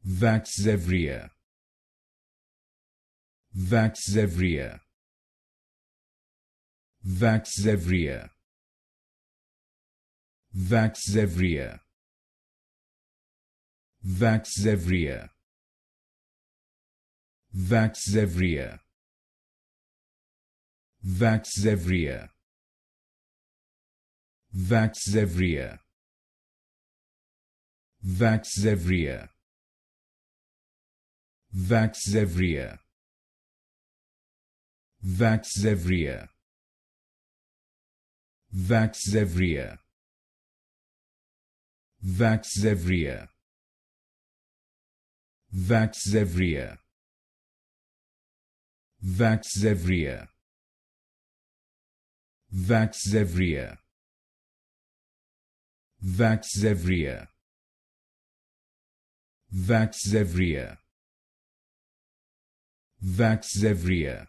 Vaxzevria, Vaxzevria, Vaxzevria, Vaxzevria, Vaxzevria, Vaxzevria, Vaxzevria, Vaxzevria, Vaxzevria, Vaxzevria, Vaxzevria, Vaxzevria, Vaxzevria, Vaxzevria, Vaxzevria, Vaxzevria, Vaxzevria, Vaxzevria, Vaxzevria,